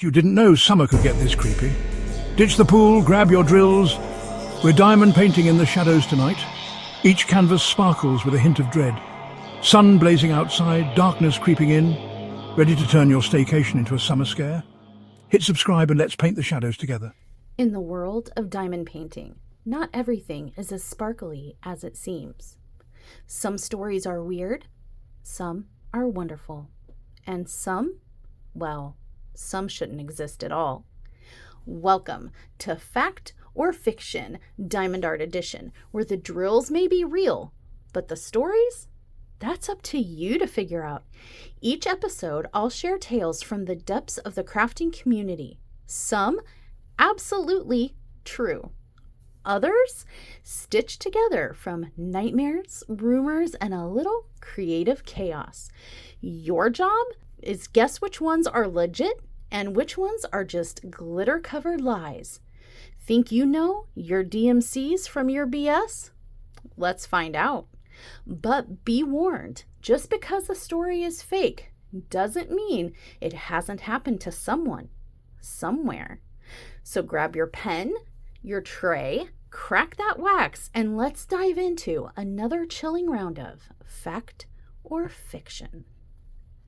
bet you didn't know summer could get this creepy. Ditch the pool, grab your drills. We're diamond painting in the shadows tonight. Each canvas sparkles with a hint of dread. Sun blazing outside, darkness creeping in. Ready to turn your staycation into a summer scare? Hit subscribe and let's paint the shadows together. In the world of diamond painting, not everything is as sparkly as it seems. Some stories are weird, some are wonderful, and some shouldn't exist at all. Welcome to Fact or Fiction Diamond Art Edition, where the drills may be real, but the stories? That's up to you to figure out. Each episode, I'll share tales from the depths of the crafting community. Some absolutely true. Others stitched together from nightmares, rumors, and a little creative chaos. Your job is guess which ones are legit and which ones are just glitter-covered lies. Think you know your DMCs from your BS? Let's find out. But be warned, just because a story is fake doesn't mean it hasn't happened to someone, somewhere. So grab your pen, your tray, crack that wax, and let's dive into another chilling round of Fact or Fiction.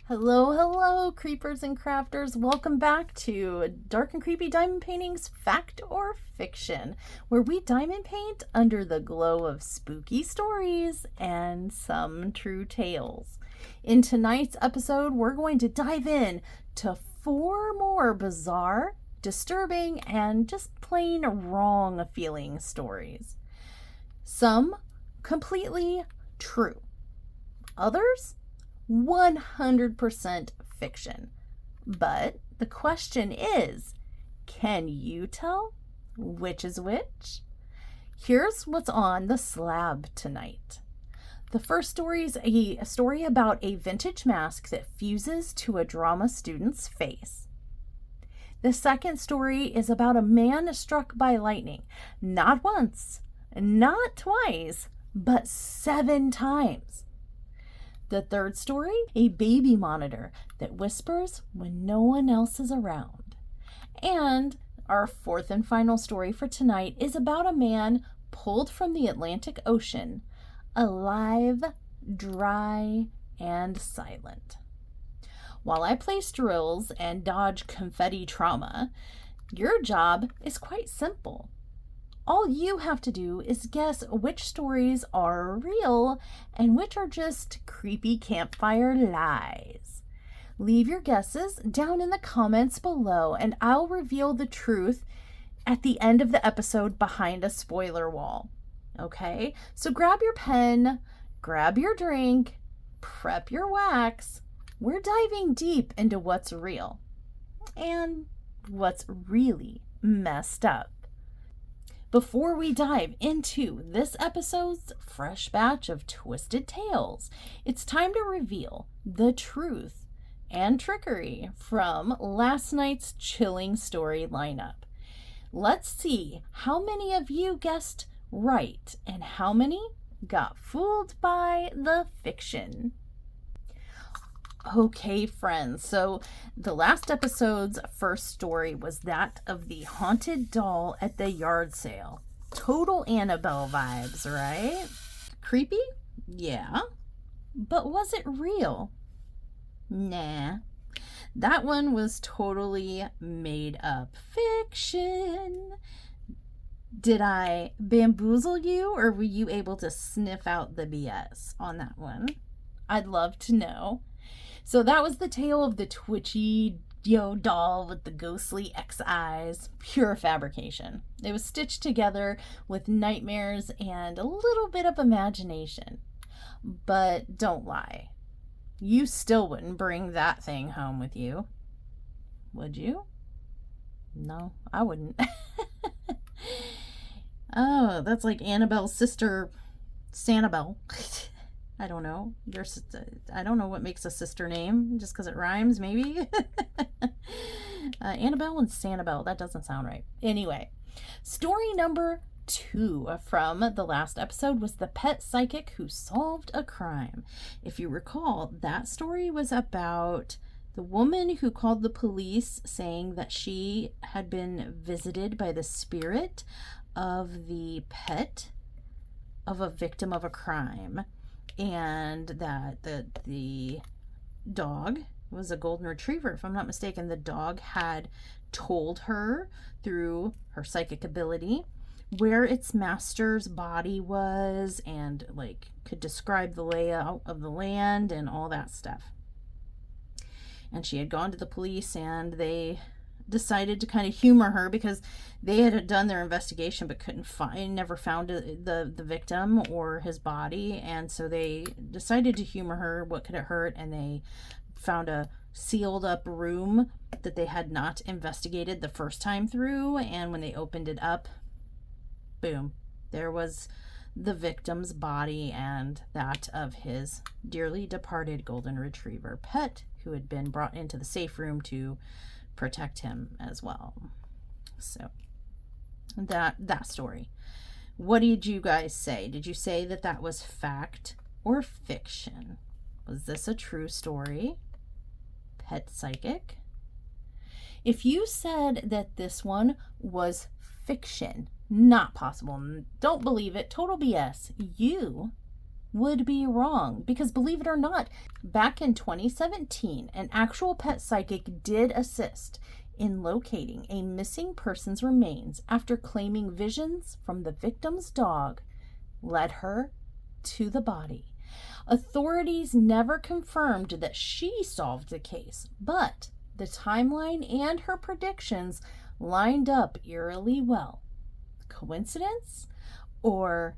Hello, creepers and crafters. Welcome back to Dark and Creepy Diamond Paintings Fact or Fiction, where we diamond paint under the glow of spooky stories and some true tales. In tonight's episode, we're going to dive in to 4 more bizarre, disturbing, and just plain wrong feeling stories. Some completely true. Others 100% fiction. But the question is, can you tell which is which? Here's what's on the slab tonight. The first story is a story about a vintage mask that fuses to a drama student's face. The second story is about a man struck by lightning, not once, not twice, but 7 times. The third story, a baby monitor that whispers when no one else is around. And our fourth and final story for tonight is about a man pulled from the Atlantic Ocean, alive, dry, and silent. While I place drills and dodge confetti trauma, your job is quite simple. All you have to do is guess which stories are real and which are just creepy campfire lies. Leave your guesses down in the comments below, and I'll reveal the truth at the end of the episode behind a spoiler wall. Okay? So grab your pen, grab your drink, prep your wax. We're diving deep into what's real and what's really messed up. Before we dive into this episode's fresh batch of twisted tales, it's time to reveal the truth and trickery from last night's chilling story lineup. Let's see how many of you guessed right and how many got fooled by the fiction. Okay, friends, so the last episode's first story was that of the haunted doll at the yard sale. Total Annabelle vibes, right? Creepy? Yeah. But was it real? Nah. That one was totally made up fiction. Did I bamboozle you, or were you able to sniff out the BS on that one? I'd love to know. So that was the tale of the twitchy doll with the ghostly X eyes. Pure fabrication. It was stitched together with nightmares and a little bit of imagination. But don't lie. You still wouldn't bring that thing home with you. Would you? No, I wouldn't. Oh, that's like Annabelle's sister, Sanibel. I don't know. I don't know what makes a sister name, just because it rhymes, maybe. Annabelle and Sanibel, that doesn't sound right. Anyway, story number 2 from the last episode was the pet psychic who solved a crime. If you recall, that story was about The woman who called the police saying that she had been visited by the spirit of the pet of a victim of a crime, and that the dog was a golden retriever. If I'm not mistaken, the dog had told her through her psychic ability where its master's body was, and like could describe the layout of the land and all that stuff. And she had gone to the police, and they decided to kind of humor her because they had done their investigation but never found the victim or his body. And so they decided to humor her. What could it hurt? And they found a sealed up room that they had not investigated the first time through. And when they opened it up, boom, there was the victim's body and that of his dearly departed golden retriever pet, who had been brought into the safe room to protect him as well. So that story. What did you guys say? Did you say that that was fact or fiction? Was this a true story? Pet psychic? If you said that this one was fiction, not possible, don't believe it, total BS, you would be wrong, because believe it or not, back in 2017, an actual pet psychic did assist in locating a missing person's remains after claiming visions from the victim's dog led her to the body. Authorities never confirmed that she solved the case, but the timeline and her predictions lined up eerily well. Coincidence or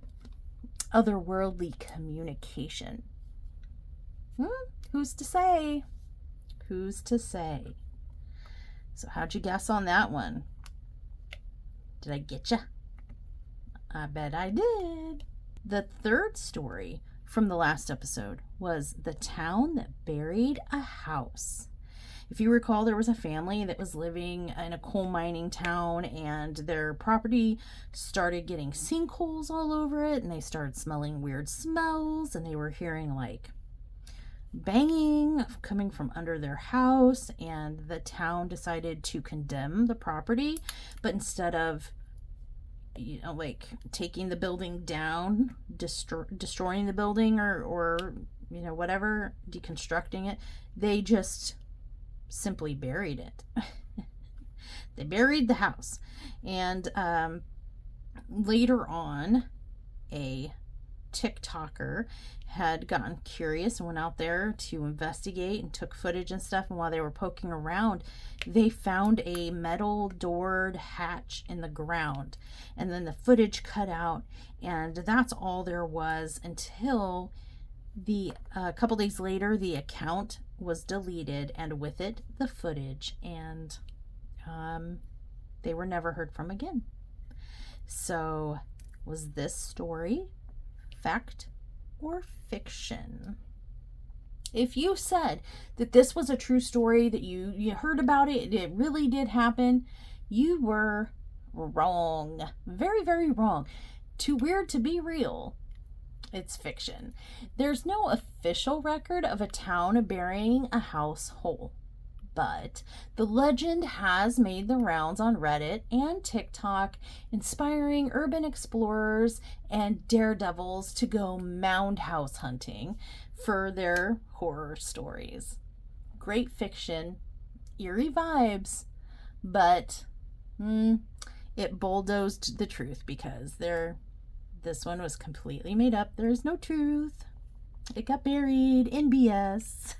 otherworldly communication? Who's to say? Who's to say? So how'd you guess on that one? Did I get ya? I bet I did. The third story from the last episode was the town that buried a house. If you recall, there was a family that was living in a coal mining town, and their property started getting sinkholes all over it, and they started smelling weird smells, and they were hearing like banging coming from under their house, and the town decided to condemn the property. But instead of like taking the building down, destroying the building or whatever, deconstructing it, they just simply buried it. They buried the house. And later on, a TikToker had gotten curious and went out there to investigate and took footage and stuff. And while they were poking around, they found a metal doored hatch in the ground. And then the footage cut out, and that's all there was until a couple days later, the account was deleted, and with it, the footage, and they were never heard from again. So, was this story fact or fiction? If you said that this was a true story, that you heard about it, it really did happen, you were wrong. Very, very wrong. Too weird to be real. It's fiction. There's no official record of a town burying a house whole, but the legend has made the rounds on Reddit and TikTok, inspiring urban explorers and daredevils to go mound house hunting for their horror stories. Great fiction, eerie vibes, but it bulldozed the truth, because this one was completely made up. There's no truth. It got buried in BS.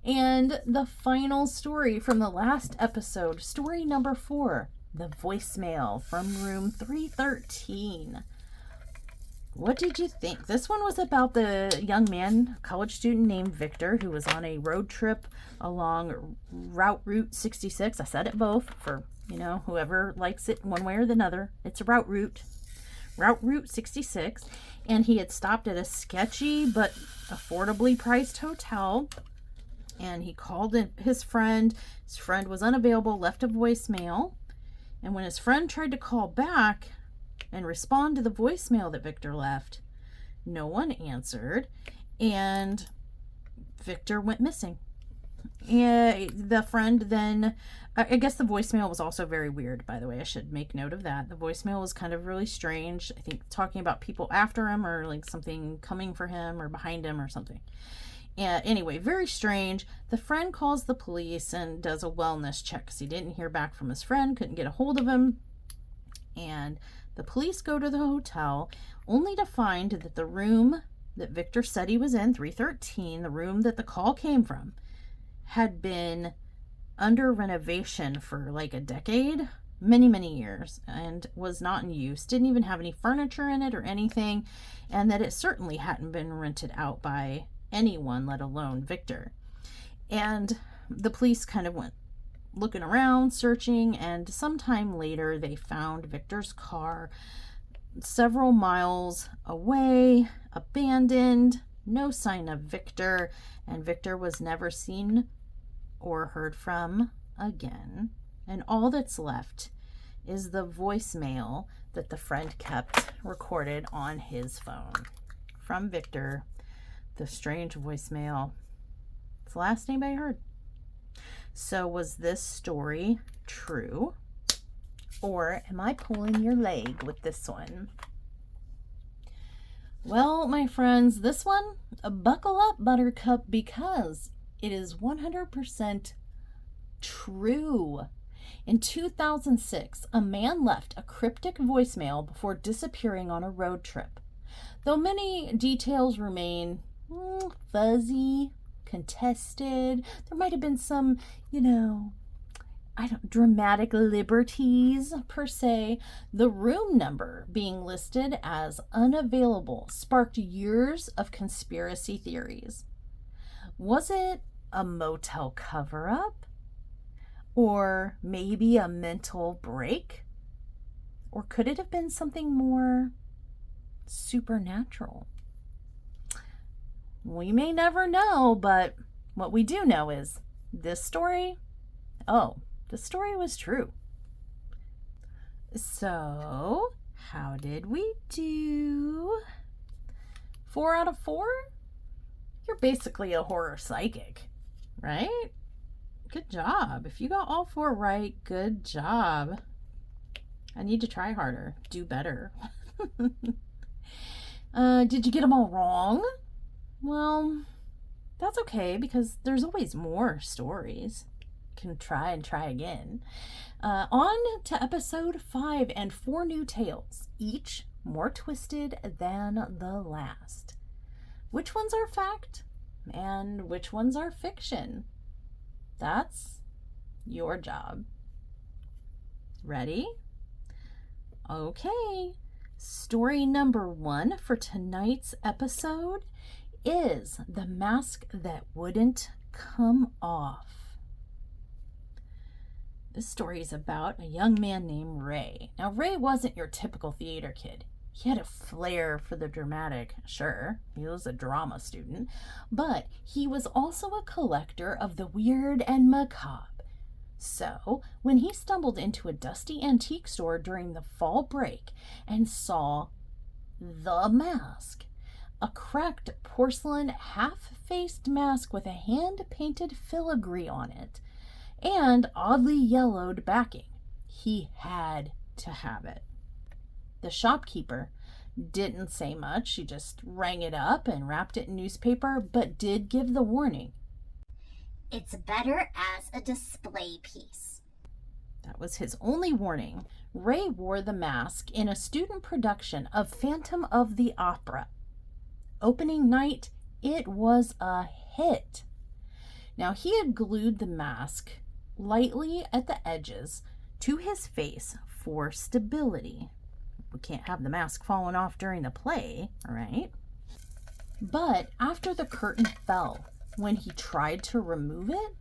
And the final story from the last episode, story number 4, the voicemail from room 313. What did you think? This one was about the young man, college student named Victor, who was on a road trip along Route 66. I said it both for, whoever likes it one way or the other. It's a Route 66. And he had stopped at a sketchy but affordably priced hotel. And he called in his friend. His friend was unavailable, left a voicemail. And when his friend tried to call back and respond to the voicemail that Victor left, no one answered. And Victor went missing. Yeah, the friend then, I guess the voicemail was also very weird, by the way. I should make note of that. The voicemail was kind of really strange. I think talking about people after him or like something coming for him or behind him or something. And anyway, very strange. The friend calls the police and does a wellness check because he didn't hear back from his friend, couldn't get a hold of him. And the police go to the hotel only to find that the room that Victor said he was in, 313, the room that the call came from, had been under renovation for like a decade, many years, and was not in use, didn't even have any furniture in it or anything, and that it certainly hadn't been rented out by anyone, let alone Victor. And the police kind of went looking around, searching, and sometime later they found Victor's car several miles away, abandoned, no sign of Victor, and Victor was never seen or heard from again. And all that's left is the voicemail that the friend kept recorded on his phone from Victor, the strange voicemail. It's the last name I heard. So was this story true? Or am I pulling your leg with this one? Well, my friends, this one, buckle up, Buttercup, because it is 100% true. In 2006, a man left a cryptic voicemail before disappearing on a road trip. Though many details remain fuzzy, contested, there might have been some, dramatic liberties per se. The room number being listed as unavailable sparked years of conspiracy theories. Was it a motel cover-up? Or maybe a mental break? Or could it have been something more supernatural? We may never know, but what we do know is this story, the story was true. So, how did we do? 4 out of 4? You're basically a horror psychic, right? Good job. If you got all 4 right, good job. I need to try harder, do better. Did you get them all wrong? Well, that's okay because there's always more stories. You can try and try again. On to episode 5 and 4 new tales, each more twisted than the last. Which ones are fact and which ones are fiction? That's your job. Ready? Okay. Story number 1 for tonight's episode is The Mask That Wouldn't Come Off. This story is about a young man named Ray. Now, Ray wasn't your typical theater kid. He had a flair for the dramatic, sure, he was a drama student, but he was also a collector of the weird and macabre. So, when he stumbled into a dusty antique store during the fall break and saw The Mask, a cracked porcelain half-faced mask with a hand-painted filigree on it and oddly yellowed backing, he had to have it. The shopkeeper didn't say much. She just rang it up and wrapped it in newspaper, but did give the warning. It's better as a display piece. That was his only warning. Ray wore the mask in a student production of Phantom of the Opera. Opening night, it was a hit. Now, he had glued the mask lightly at the edges to his face for stability. We can't have the mask falling off during the play, right? But after the curtain fell, when he tried to remove it,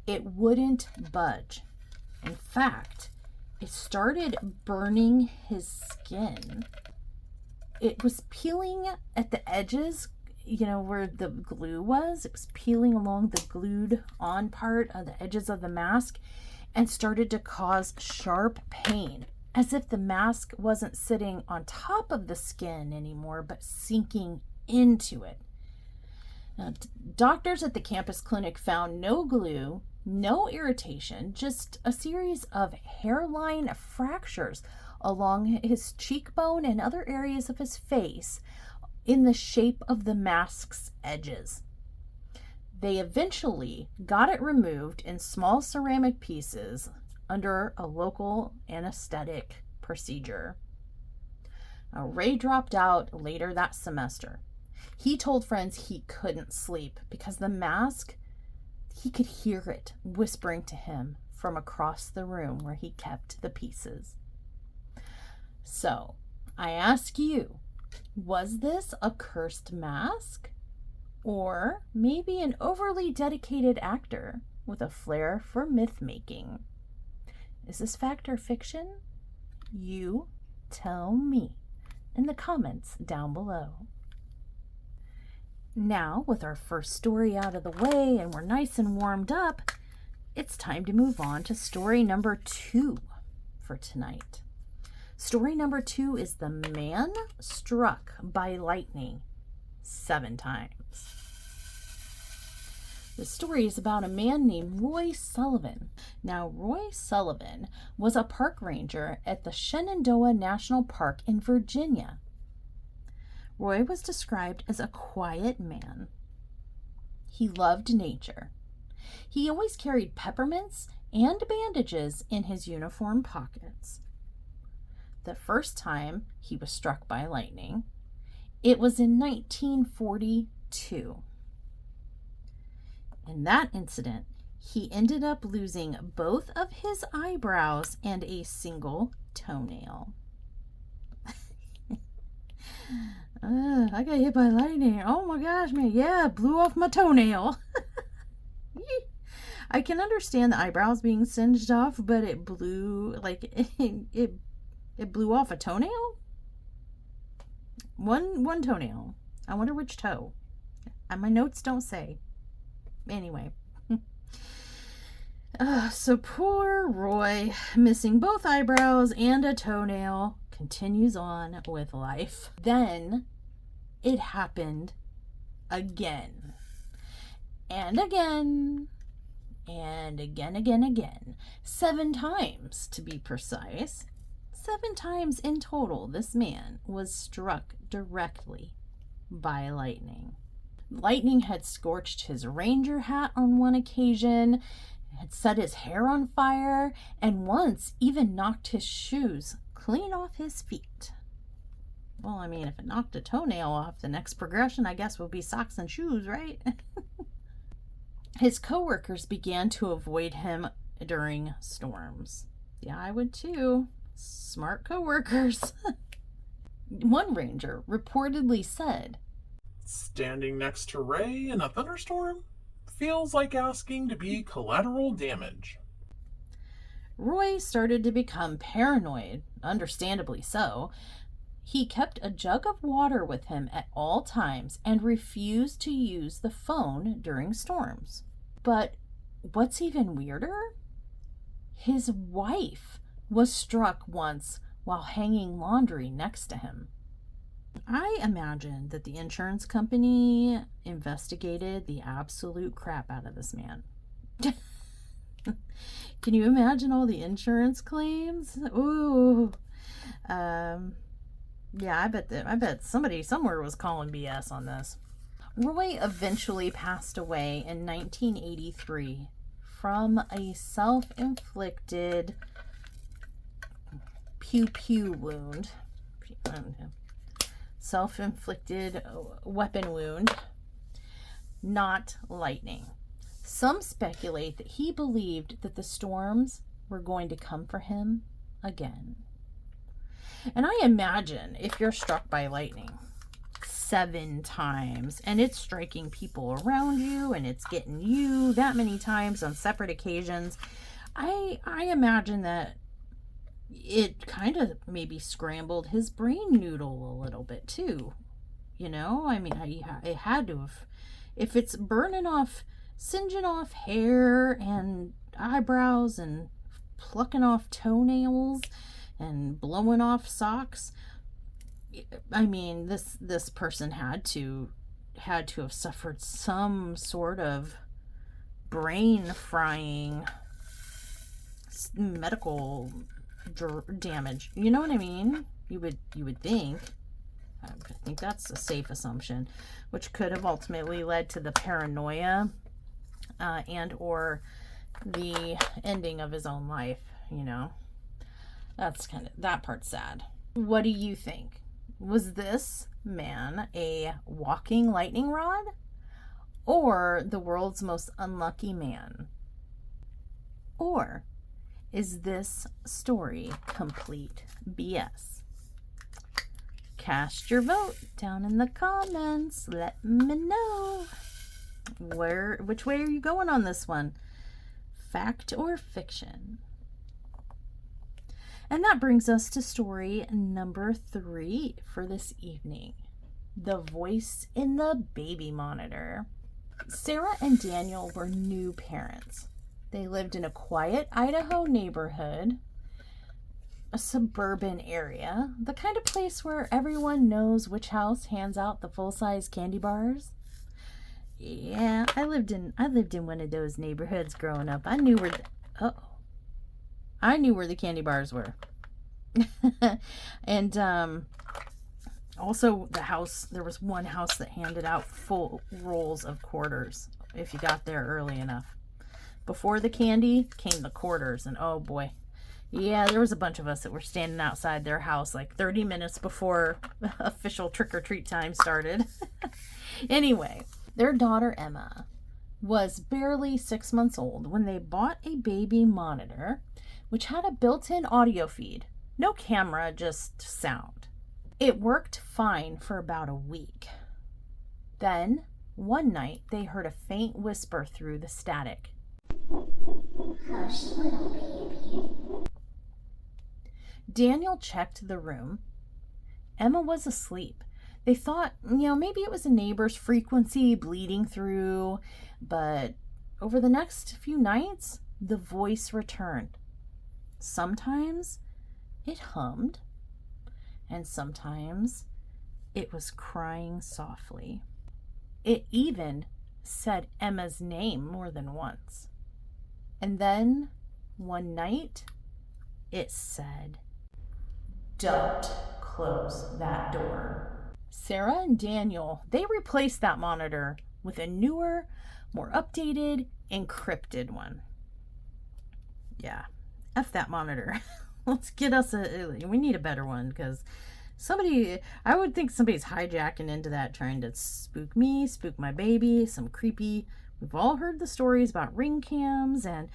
it wouldn't budge. In fact, it started burning his skin. It was peeling at the edges, where the glue was. It was peeling along the glued on part of the edges of the mask and started to cause sharp pain, as if the mask wasn't sitting on top of the skin anymore, but sinking into it. Now, doctors at the campus clinic found no glue, no irritation, just a series of hairline fractures along his cheekbone and other areas of his face in the shape of the mask's edges. They eventually got it removed in small ceramic pieces under a local anesthetic procedure. Now, Ray dropped out later that semester. He told friends he couldn't sleep because the mask, he could hear it whispering to him from across the room where he kept the pieces. So, I ask you, was this a cursed mask? Or maybe an overly dedicated actor with a flair for myth-making? Is this fact or fiction? You tell me in the comments down below. Now, with our first story out of the way and we're nice and warmed up, it's time to move on to story number 2 for tonight. Story number 2 is The Man Struck by Lightning 7 times. The story is about a man named Roy Sullivan. Now, Roy Sullivan was a park ranger at the Shenandoah National Park in Virginia. Roy was described as a quiet man. He loved nature. He always carried peppermints and bandages in his uniform pockets. The first time he was struck by lightning, it was in 1942. In that incident, he ended up losing both of his eyebrows and a single toenail. I got hit by lightning. Oh my gosh, man. Yeah, blew off my toenail. I can understand the eyebrows being singed off, but it blew, like, it blew off a toenail? One toenail. I wonder which toe. My notes don't say. Anyway. So poor Roy, missing both eyebrows and a toenail, continues on with life. Then it happened again. And again. And again. 7 times, to be precise. 7 times in total, this man was struck directly by lightning. Lightning had scorched his ranger hat on one occasion, had set his hair on fire, and once even knocked his shoes clean off his feet. Well, I mean, if it knocked a toenail off, the next progression, I guess, would be socks and shoes, right? His coworkers began to avoid him during storms. Yeah, I would too. Smart coworkers. One ranger reportedly said, "Standing next to Ray in a thunderstorm feels like asking to be collateral damage." Roy started to become paranoid, understandably so. He kept a jug of water with him at all times and refused to use the phone during storms. But what's even weirder? His wife was struck once while hanging laundry next to him. I imagine that the insurance company investigated the absolute crap out of this man. Can you imagine all the insurance claims? Ooh. Yeah, I bet somebody somewhere was calling BS on this. Roy eventually passed away in 1983 from a self-inflicted pew-pew wound. Self-inflicted weapon wound, not lightning. Some speculate that he believed that the storms were going to come for him again. And I imagine if you're struck by lightning 7 times and it's striking people around you and it's getting you that many times on separate occasions, I imagine that it kind of maybe scrambled his brain noodle a little bit too. You know, I mean, it had to have. If it's burning off, singeing off hair and eyebrows and plucking off toenails and blowing off socks, I mean, this person had to had to have suffered some sort of brain frying medical damage. You know what I mean? You would think. I think that's a safe assumption, which could have ultimately led to the paranoia and or the ending of his own life. You know, that's that part's sad. What do you think? Was this man a walking lightning rod or the world's most unlucky man? Or is this story complete BS? Cast your vote down in the comments. Let me know. Which way are you going on this one? Fact or fiction? And that brings us to story number 3 for this evening. The voice in the baby monitor. Sarah and Daniel were new parents. They lived in a quiet Idaho neighborhood, a suburban area, the kind of place where everyone knows which house hands out the full-size candy bars. Yeah, I lived in one of those neighborhoods growing up. I knew where the candy bars were. And also there was one house that handed out full rolls of quarters if you got there early enough. Before the candy came the quarters, and oh boy. Yeah, there was a bunch of us that were standing outside their house like 30 minutes before official trick-or-treat time started. Anyway, their daughter Emma was barely 6 months old when they bought a baby monitor, which had a built-in audio feed. No camera, just sound. It worked fine for about a week. Then, one night, they heard a faint whisper through the static. Hush, little baby. Daniel checked the room. Emma was asleep. They thought, maybe it was a neighbor's frequency bleeding through, but over the next few nights, the voice returned. Sometimes it hummed, and sometimes it was crying softly. It even said Emma's name more than once. And then, one night, it said, "Don't close that door." Sarah and Daniel, they replaced that monitor with a newer, more updated, encrypted one. Yeah, F that monitor. Let's get us we need a better one, because I would think somebody's hijacking into that, trying to spook me, spook my baby, some creepy. We've all heard the stories about ring cams and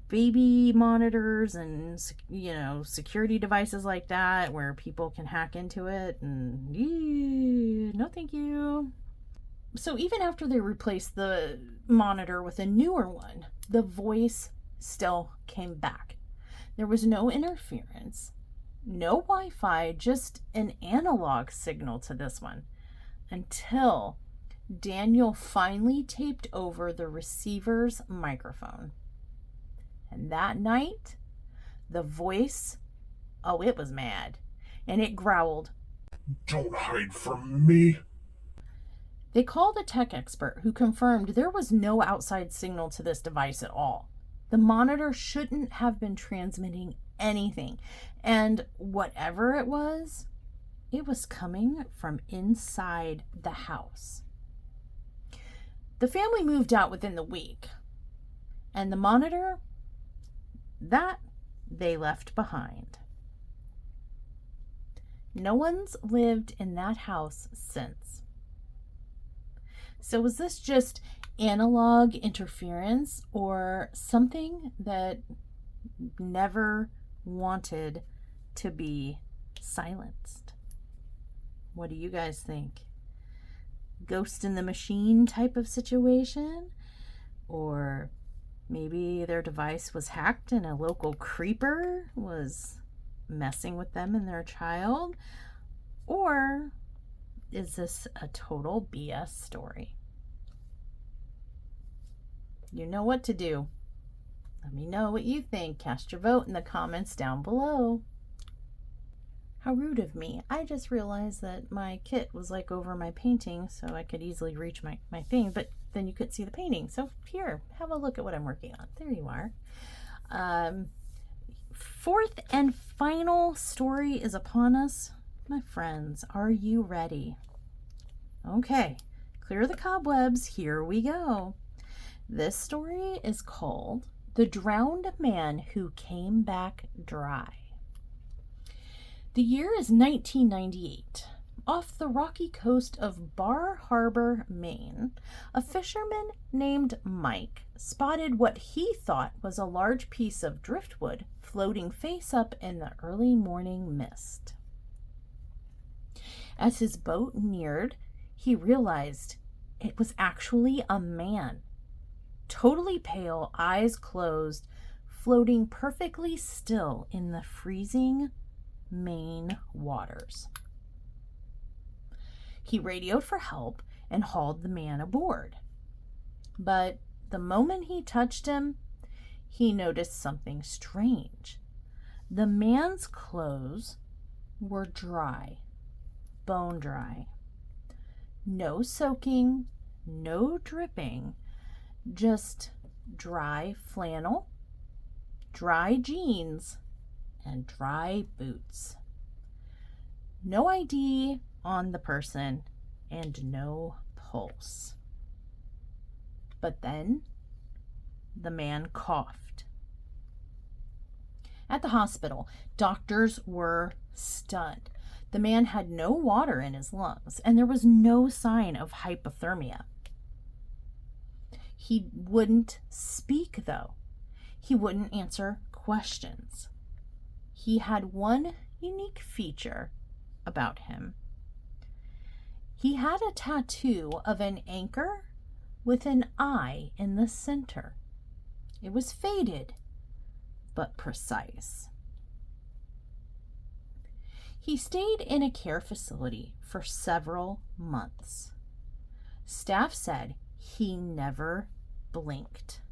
baby monitors and, security devices like that where people can hack into it, and no thank you. So even after they replaced the monitor with a newer one, the voice still came back. There was no interference, no Wi-Fi, just an analog signal to this one, until Daniel finally taped over the receiver's microphone. And that night, the voice, it was mad, and it growled, "Don't hide from me." They called a tech expert who confirmed there was no outside signal to this device at all. The monitor shouldn't have been transmitting anything, and whatever it was coming from inside the house. The family moved out within the week, and the monitor, that they left behind. No one's lived in that house since. So was this just analog interference or something that never wanted to be silenced? What do you guys think? Ghost in the machine type of situation? Or maybe their device was hacked and a local creeper was messing with them and their child? Or is this a total BS story? You know what to do. Let me know what you think. Cast your vote in the comments down below. How rude of me. I just realized that my kit was like over my painting, so I could easily reach my thing, but then you couldn't see the painting. So here, have a look at what I'm working on. There you are. Fourth and final story is upon us. My friends, are you ready? Okay, clear the cobwebs. Here we go. This story is called The Drowned Man Who Came Back Dry. The year is 1998. Off the rocky coast of Bar Harbor, Maine, a fisherman named Mike spotted what he thought was a large piece of driftwood floating face up in the early morning mist. As his boat neared, he realized it was actually a man, totally pale, eyes closed, floating perfectly still in the freezing Maine waters. He radioed for help and hauled the man aboard. But the moment he touched him, he noticed something strange. The man's clothes were dry, bone dry. No soaking, no dripping, just dry flannel, dry jeans, and dry boots. No ID on the person and no pulse. But then the man coughed. At the hospital, doctors were stunned. The man had no water in his lungs, and there was no sign of hypothermia. He wouldn't speak, though. He wouldn't answer questions. He had one unique feature about him. He had a tattoo of an anchor with an eye in the center. It was faded, but precise. He stayed in a care facility for several months. Staff said he never blinked.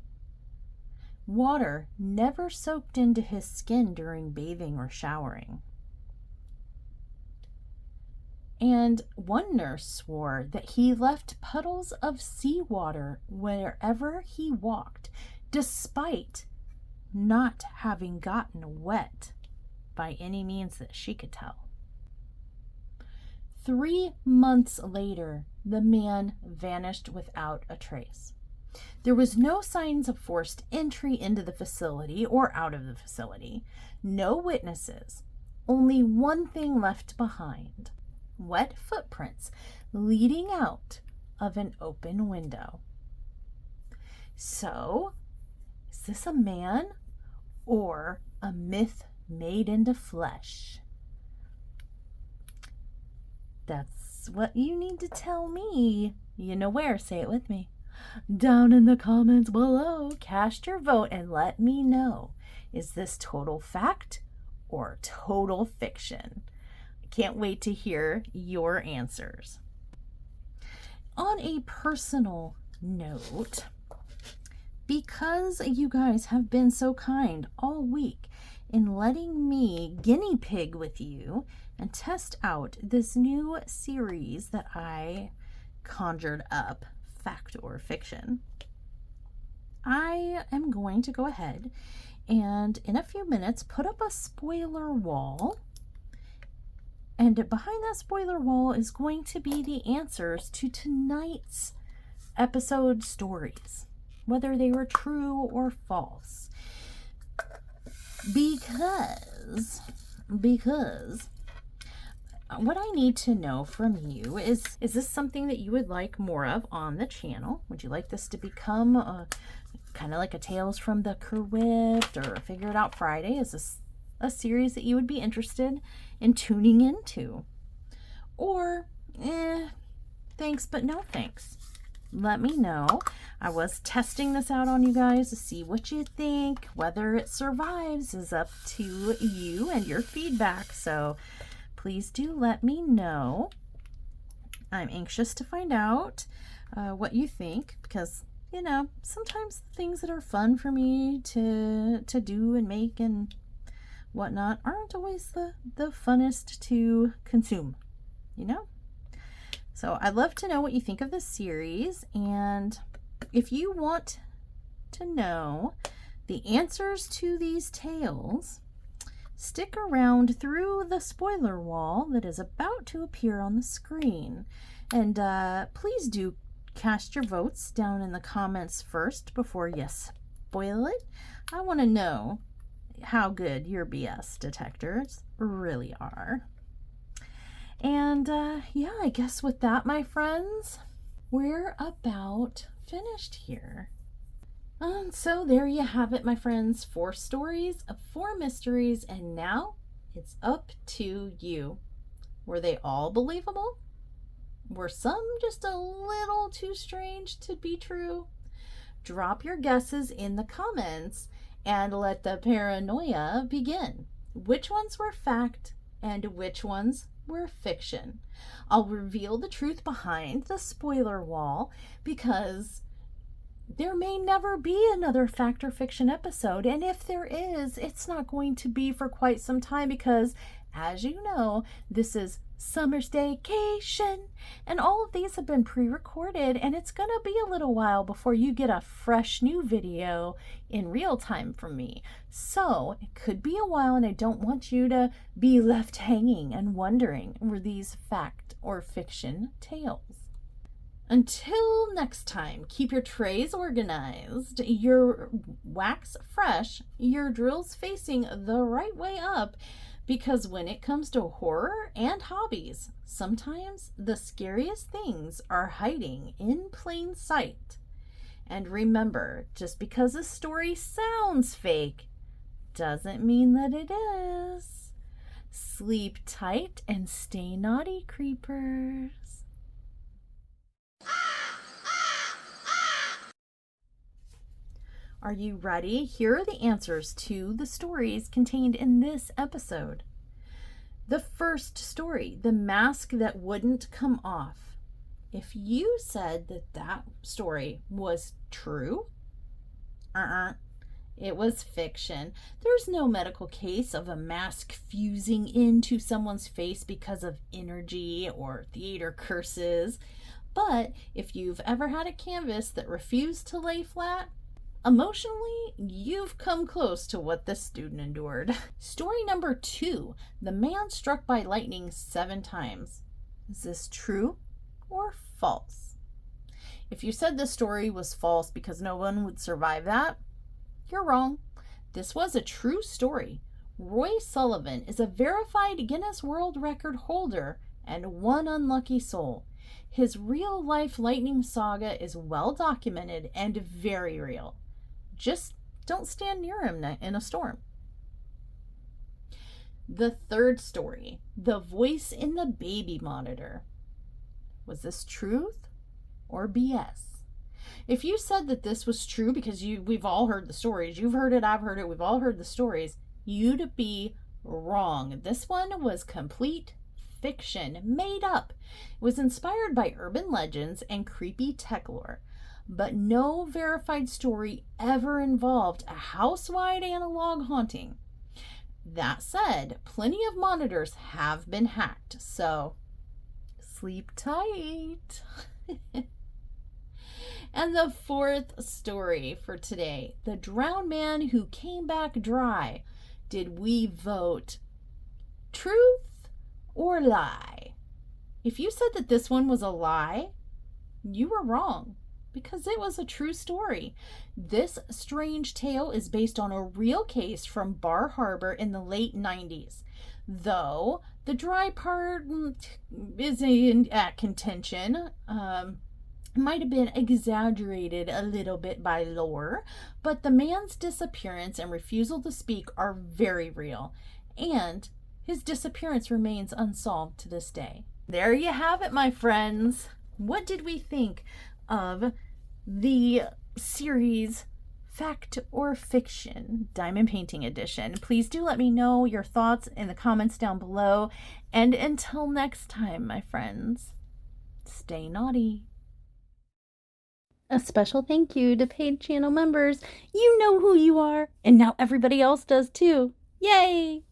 Water never soaked into his skin during bathing or showering. And one nurse swore that he left puddles of seawater wherever he walked, despite not having gotten wet by any means that she could tell. 3 months later, the man vanished without a trace. There was no signs of forced entry into the facility or out of the facility. No witnesses. Only one thing left behind. Wet footprints leading out of an open window. So, is this a man or a myth made into flesh? That's what you need to tell me. You know where, say it with me. Down in the comments below, cast your vote and let me know. Is this total fact or total fiction? I can't wait to hear your answers. On a personal note, because you guys have been so kind all week in letting me guinea pig with you and test out this new series that I conjured up, fact or fiction, I am going to go ahead and in a few minutes put up a spoiler wall, and behind that spoiler wall is going to be the answers to tonight's episode stories, whether they were true or false. Because what I need to know from you is this something that you would like more of on the channel? Would you like this to become kind of like a Tales from the Crypt or Figure It Out Friday? Is this a series that you would be interested in tuning into? Or, thanks but no thanks. Let me know. I was testing this out on you guys to see what you think. Whether it survives is up to you and your feedback. So please do let me know. I'm anxious to find out what you think, because, you know, sometimes things that are fun for me to do and make and whatnot aren't always the funnest to consume, you know? So I'd love to know what you think of this series, and if you want to know the answers to these tales, stick around through the spoiler wall that is about to appear on the screen. And please do cast your votes down in the comments first before you spoil it. I want to know how good your BS detectors really are. And yeah, I guess with that, my friends, we're about finished here. And so there you have it, my friends. 4 stories, 4 mysteries, and now it's up to you. Were they all believable? Were some just a little too strange to be true? Drop your guesses in the comments and let the paranoia begin. Which ones were fact and which ones were fiction? I'll reveal the truth behind the spoiler wall, because there may never be another fact or fiction episode, and if there is, it's not going to be for quite some time, because as you know, this is summer staycation, and all of these have been pre-recorded, and it's gonna be a little while before you get a fresh new video in real time from me. So it could be a while, and I don't want you to be left hanging and wondering, were these fact or fiction tales? Until next time, keep your trays organized, your wax fresh, your drills facing the right way up, because when it comes to horror and hobbies, sometimes the scariest things are hiding in plain sight. And remember, just because a story sounds fake doesn't mean that it is. Sleep tight and stay naughty, creepers. Are you ready? Here are the answers to the stories contained in this episode. The first story, The Mask That Wouldn't Come Off. If you said that story was true, it was fiction. There's no medical case of a mask fusing into someone's face because of energy or theater curses. But if you've ever had a canvas that refused to lay flat, emotionally, you've come close to what this student endured. Story number 2, The Man Struck by Lightning 7 Times. Is this true or false? If you said this story was false because no one would survive that, you're wrong. This was a true story. Roy Sullivan is a verified Guinness World Record holder and one unlucky soul. His real-life lightning saga is well documented and very real. Just don't stand near him in a storm. The third story, The Voice in the Baby Monitor. Was this truth or BS? If you said that this was true because we've all heard the stories, you've heard it, I've heard it, we've all heard the stories, you'd be wrong. This one was complete fiction, made up. It was inspired by urban legends and creepy tech lore. But no verified story ever involved a house-wide analog haunting. That said, plenty of monitors have been hacked, so sleep tight. And the fourth story for today, The Drowned Man Who Came Back Dry. Did we vote truth or lie? If you said that this one was a lie, you were wrong, because it was a true story. This strange tale is based on a real case from Bar Harbor in the late 90s. Though the dry part is at contention, might have been exaggerated a little bit by lore, but the man's disappearance and refusal to speak are very real, and his disappearance remains unsolved to this day. There you have it, my friends. What did we think of the series Fact or Fiction Diamond Painting Edition? Please do let me know your thoughts in the comments down below. And until next time, my friends, stay naughty. A special thank you to paid channel members. You know who you are, and now everybody else does too. Yay!